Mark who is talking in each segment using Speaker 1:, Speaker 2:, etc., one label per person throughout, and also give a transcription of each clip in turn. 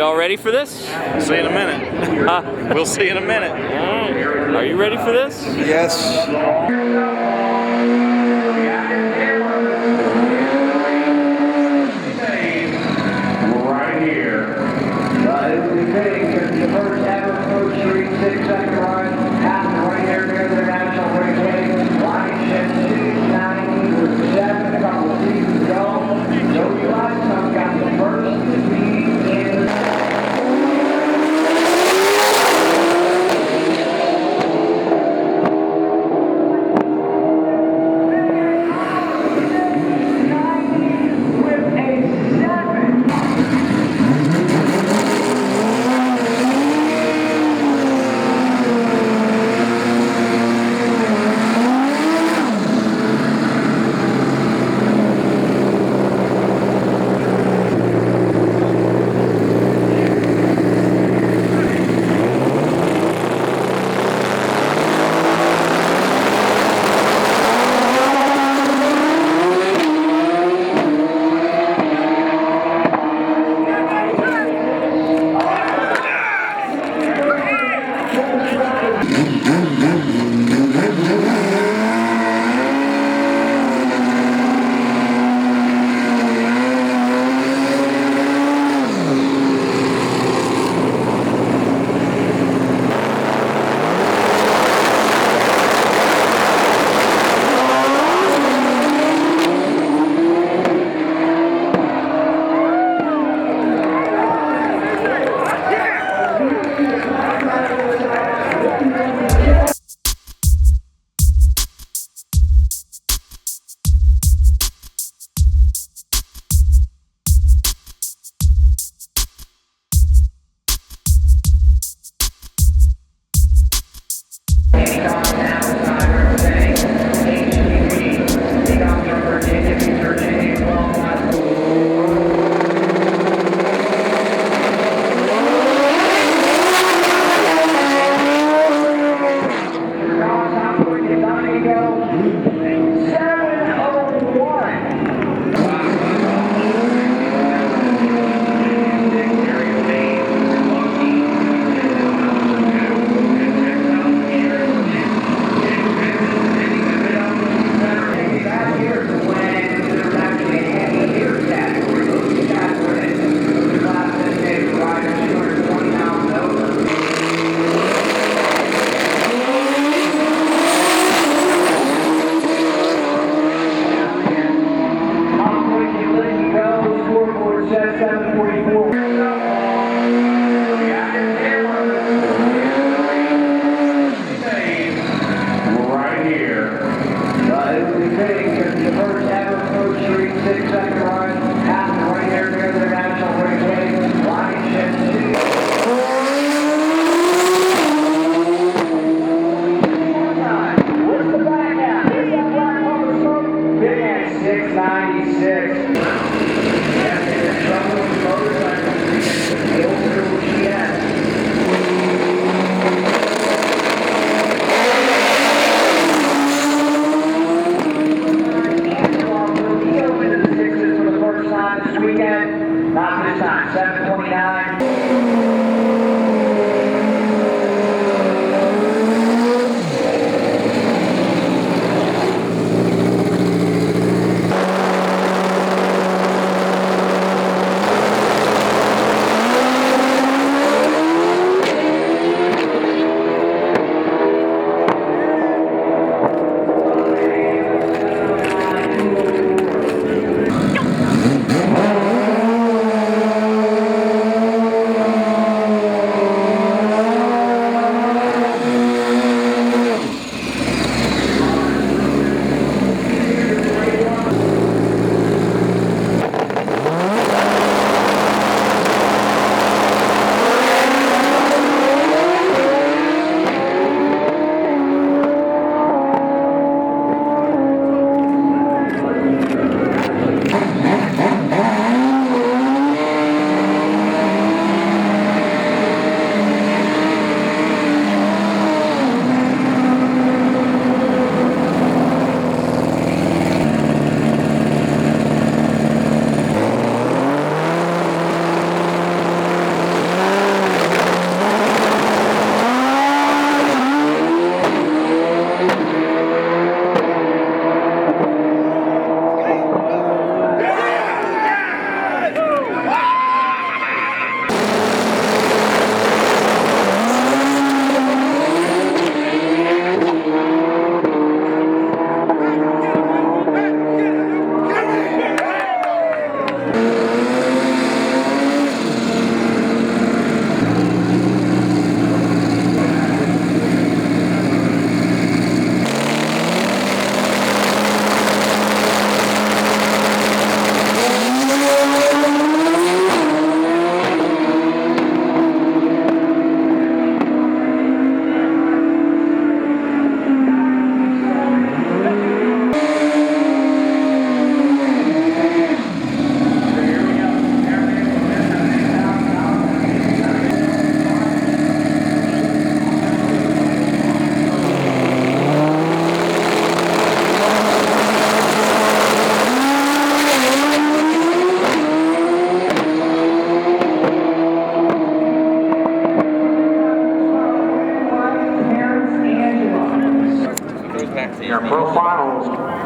Speaker 1: you all ready for this?
Speaker 2: We'll see in a minute. We'll see in a minute.
Speaker 1: All right. Are you ready for this?
Speaker 3: Yes.
Speaker 4: Right here. The first ever Coach Street 6-second run happened right there near the International Raceway. Line shed 290 with 7 a couple of seasons ago. Joey Gladstone got the first lead in the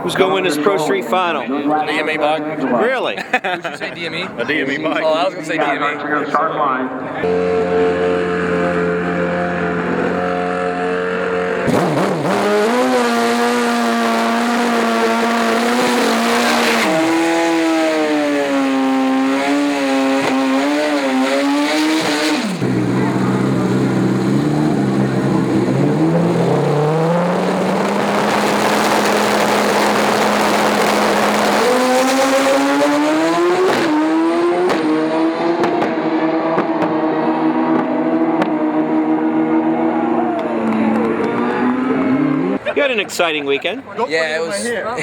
Speaker 1: Who's going to win this Pro Street final?
Speaker 2: DME bike.
Speaker 1: Really?
Speaker 3: Did you say DME?
Speaker 2: A DME bike.
Speaker 3: Oh, I was going to say DME.
Speaker 4: Start line.
Speaker 1: You had an exciting weekend.
Speaker 3: Yeah, it was. Yeah,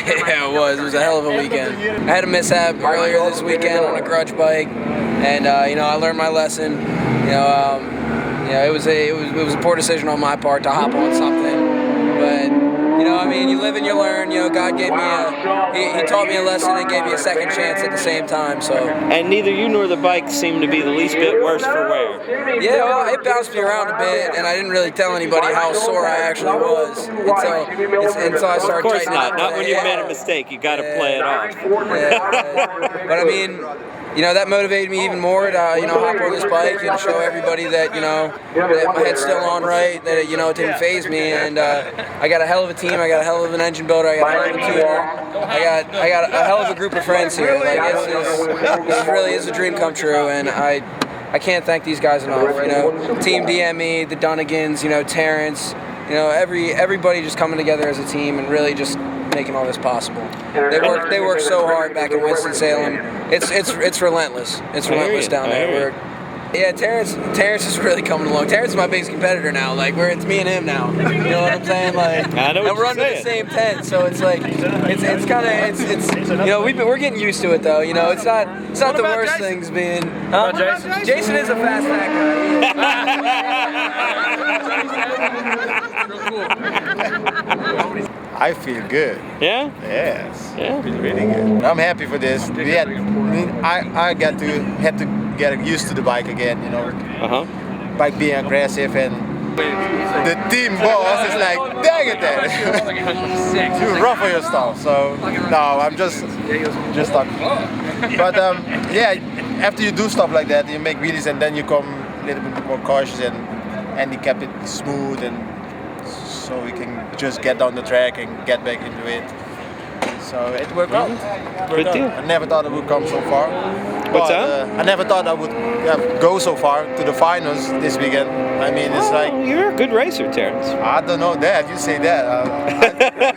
Speaker 3: it was. It was a hell of a weekend. I had a mishap earlier this weekend on a grudge bike, and you know, I learned my lesson. You know, it was a poor decision on my part to hop on something, but. You know, I mean, you live and you learn. You know, God gave me He taught me a lesson and gave me a second chance at the same time. So.
Speaker 1: And neither you nor the bike seem to be the least bit worse for wear.
Speaker 3: Yeah, well, it bounced me around a bit, and I didn't really tell anybody how sore I actually was until I started.
Speaker 1: Of course
Speaker 3: tightening up.
Speaker 1: not. Not when you've made a mistake. You got to play it off.
Speaker 3: Yeah. But I mean. You know, that motivated me even more to, you know, hop on this bike and show everybody that, you know, that my head's still on right, that, you know, it didn't faze me. And I got a hell of a team. I got a hell of an engine builder. I got a hell of a tuner. I got a hell of a group of friends here. Like, this really is a dream come true, and I can't thank these guys enough. You know, Team DME, the Dunnigans, you know, Terence, you know, everybody just coming together as a team and really just making all this possible. They work so hard back in Winston-Salem. It's relentless. It's relentless down there. Yeah, Terence is really coming along. Terence is my biggest competitor now. Like it's me and him now. You know what I'm saying? Like,
Speaker 1: I know what
Speaker 3: and we're under the same tent, so it's like it's kind of you know we're getting used to it though. You know, it's not the worst things being. Huh? Jason is a fast back guy.
Speaker 5: I feel good.
Speaker 1: Yeah?
Speaker 5: Yes.
Speaker 1: Yeah.
Speaker 5: Feel really good. I'm happy for this. I had to get used to the bike again, you know. Bike being aggressive, and the team boss is like, dang it, Dad. You ruffle your stuff. So no, I'm just talking. But yeah, after you do stuff like that, you make wheelies and then you come a little bit more cautious and you kept it smooth, and so we can just get down the track and get back into it. So it worked out.
Speaker 1: Good deal.
Speaker 5: I never thought it would come so far.
Speaker 1: What's that?
Speaker 5: I never thought I would go so far to the finals this weekend. I mean, it's like...
Speaker 1: You're a good racer, Terence.
Speaker 5: I don't know that. You say that.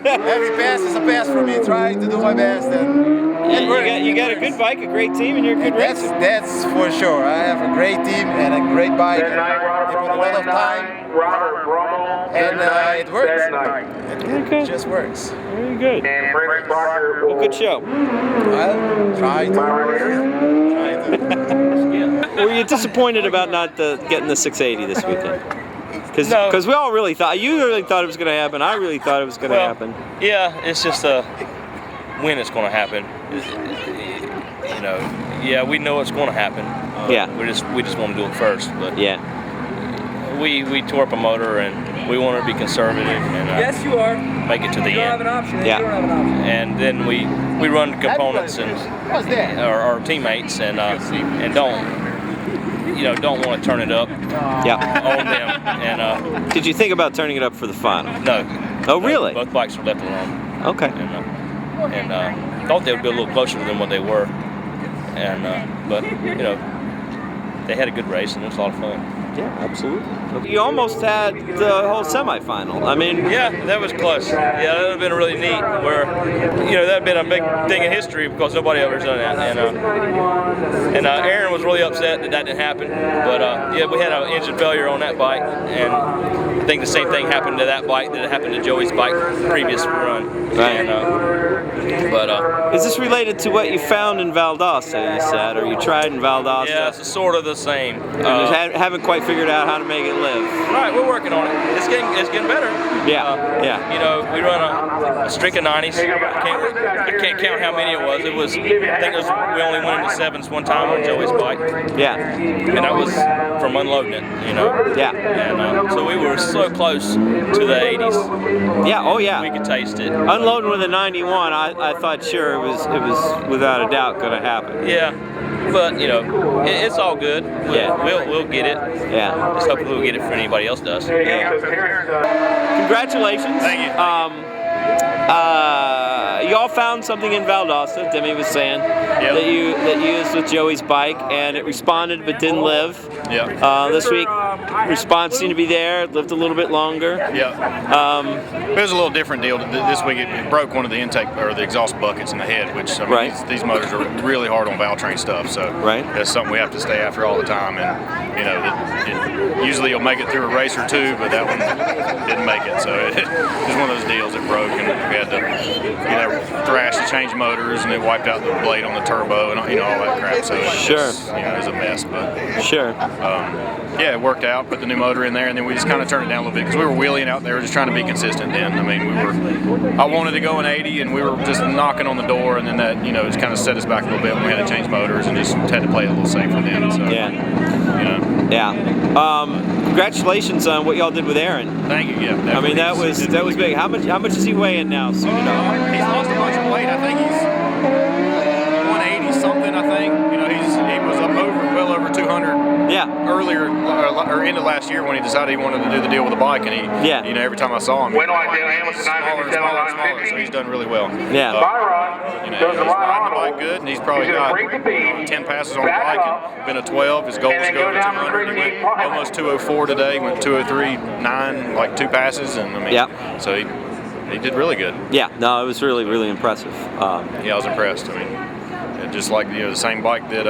Speaker 5: Every pass is a pass for me, trying to do my best. And
Speaker 1: you got a good bike, a great team, and you're a good racer.
Speaker 5: That's for sure. I have a great team and a great bike. And they put a lot of time. And it works. It just works.
Speaker 1: Very good. Well, good show.
Speaker 5: Well, try to.
Speaker 1: Were you disappointed about not getting the 680 this weekend? Because we all really thought, you really thought it was going to happen. I really thought it was going to happen.
Speaker 2: Yeah, it's just when it's going to happen. You know, yeah, we know it's going to happen.
Speaker 1: Yeah.
Speaker 2: We just want to do it first. But
Speaker 1: yeah.
Speaker 2: We tore up a motor and we wanted to be conservative and
Speaker 3: Yes, you are.
Speaker 2: make it to the
Speaker 3: You don't have
Speaker 2: end.
Speaker 3: an option.
Speaker 1: Yeah.
Speaker 3: You don't have an option.
Speaker 2: And then we run components and our teammates and don't want to turn it up
Speaker 1: Yeah.
Speaker 2: on them. And
Speaker 1: Did you think about turning it up for the final?
Speaker 2: no.
Speaker 1: Oh, really?
Speaker 2: Both bikes were left alone.
Speaker 1: Okay.
Speaker 2: And thought they would be a little closer than what they were. And but you know, they had a good race and it was a lot of fun.
Speaker 1: Yeah, absolutely. You almost had the whole semifinal. I mean,
Speaker 2: yeah, that was close. Yeah, that would have been really neat. Where, you know, that would have been a big thing in history because nobody ever done that. And Aaron was really upset that didn't happen. But yeah, we had an engine failure on that bike, and I think the same thing happened to that bike that happened to Joey's bike previous run.
Speaker 1: Right.
Speaker 2: And, but
Speaker 1: is this related to what you found in Valdosta? You said, or you tried in Valdosta?
Speaker 2: yeah, it's sort of the same.
Speaker 1: Haven't quite quite figured out how to make it live.
Speaker 2: Right, we're working on it. It's getting better.
Speaker 1: Yeah, yeah.
Speaker 2: You know, we run a streak of 90s. I can't count how many it was. I think we only went into 7s one time on Joey's bike.
Speaker 1: Yeah.
Speaker 2: And that was from unloading it, you know.
Speaker 1: Yeah.
Speaker 2: And so we were so close to the 80s.
Speaker 1: Yeah, oh yeah.
Speaker 2: We could taste it.
Speaker 1: Unloading with a 91, I thought sure it was without a doubt going to happen.
Speaker 2: Yeah. But you know, it's all good. We'll get it.
Speaker 1: Yeah.
Speaker 2: Just hopefully we'll get it for anybody else does.
Speaker 1: Yeah. Congratulations.
Speaker 2: Thank you.
Speaker 1: You all found something in Valdosta, Demi was saying, that you used with Joey's bike, and it responded but didn't live.
Speaker 6: Yeah.
Speaker 1: This week, response seemed to be there, it lived a little bit longer.
Speaker 6: Yeah. It was a little different deal. This week it broke one of the intake or the exhaust buckets in the head, which I mean, these motors are really hard on valve train stuff. So that's something we have to stay after all the time. And you know, usually you'll make it through a race or two, but that one didn't make it. So it was one of those deals that broke, and we had to thrash to change motors, and it wiped out the blade on the turbo and all that crap. So it was a mess. But yeah, it worked out. Put the new motor in there, and then we just kind of turned it down a little bit because we were wheeling out there, just trying to be consistent. Then I mean, I wanted to go in 80, and we were just knocking on the door, and then that just kind of set us back a little bit when we had to change motors and just had to play it a little safer then. So
Speaker 1: congratulations on what y'all did with Aaron.
Speaker 6: Thank you. Yeah,
Speaker 1: I mean that was big. How much is he weighing now? Soon enough.
Speaker 6: He's lost a bunch of weight. I think he's 180 something. I think he was up well over 200. Yeah. Earlier or into last year when he decided he wanted to do the deal with the bike, and he every time I saw him, smaller. So he's done really well.
Speaker 1: Yeah.
Speaker 6: He's riding the bike good, and he's probably got 10 passes on the bike and been a 12. His goal was to go to 200. He went almost 204 today. Went 203.9, like 2 passes, and I mean, so he did really good.
Speaker 1: Yeah. No, it was really, really impressive.
Speaker 6: Yeah, I was impressed. I mean, just like the same bike that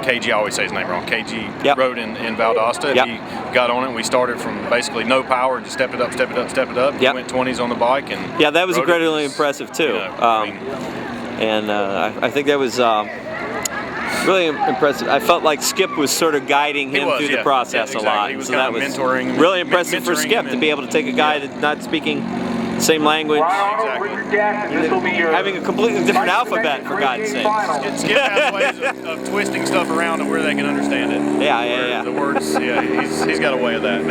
Speaker 6: KG, I always say his name wrong, KG rode in Valdosta. He got on it, and we started from basically no power and just step it up. He went 20s on the bike. And
Speaker 1: that was incredibly impressive too. I think that was really impressive. I felt like Skip was sort of guiding him through the process a lot.
Speaker 6: He was
Speaker 1: so that was
Speaker 6: mentoring,
Speaker 1: really impressive for Skip to be able to take a guy that's not speaking the same language, having a completely different alphabet, for God's sake.
Speaker 6: Skip has ways of twisting stuff around to where they can understand it.
Speaker 1: Yeah.
Speaker 6: The words, he's got a way of that.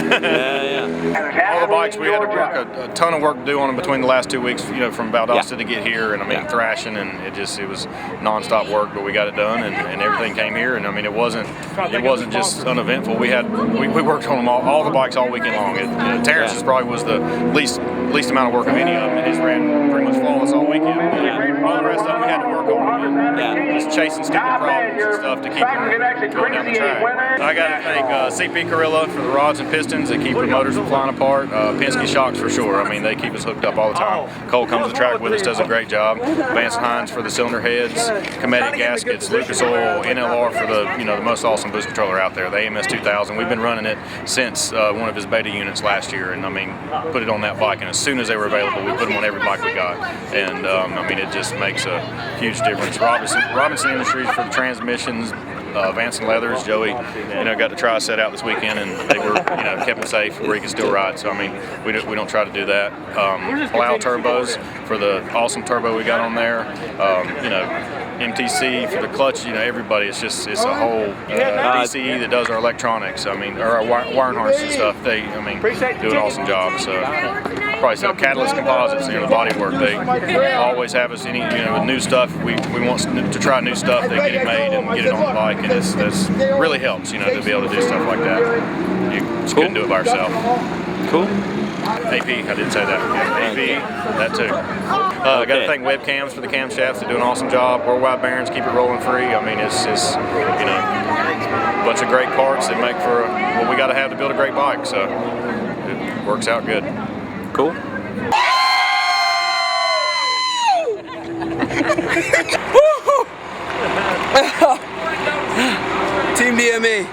Speaker 6: All the bikes, we had to work a ton of work to do on them between the last 2 weeks, from Valdosta to get here, and I mean thrashing, and it was nonstop work, but we got it done, and everything came here, and I mean it wasn't just uneventful. We worked on them all the bikes all weekend long. Terrence's probably was the least amount of work of any of them, and his ran pretty much flawless all weekend. All the rest of them we had to work on, and just chasing stupid problems and stuff to keep them going down the track. I got to thank CP Carilla for the rods and pistons that keep the motors from flying apart. Penske shocks for sure. I mean, they keep us hooked up all the time. Cole comes to the track with us, does a great job. Vance Hines for the cylinder heads, Cometic gaskets, Lucas Oil, NLR for the most awesome boost controller out there, the AMS 2000. We've been running it since one of his beta units last year, and I mean, put it on that bike, and as soon as they were available, we put them on every bike we got. And I mean, it just makes a huge difference. Robinson Industries for the transmissions, Vance and Leathers, Joey, got to try a set out this weekend, and they were, kept them safe where he could still ride. So I mean, we don't try to do that. Plow turbos for the awesome turbo we got on there. MTC for the clutch, everybody. It's a whole DCE that does our electronics. I mean, or our wiring harness and stuff. They, do an awesome job. So probably say Catalyst Composites, the body work. They always have us with new stuff. We want to try new stuff. They get it made and get it on the bike, and this really helps. To be able to do stuff like that. You just couldn't do it by yourself.
Speaker 1: Cool.
Speaker 6: AP, I didn't say that. AP, that too. Got to thank Webcams for the camshafts. They do an awesome job. Worldwide bearings, keep it rolling free. I mean, it's a bunch of great parts that make for what we got to have to build a great bike. So it works out good.
Speaker 1: Cool.
Speaker 3: Team DME.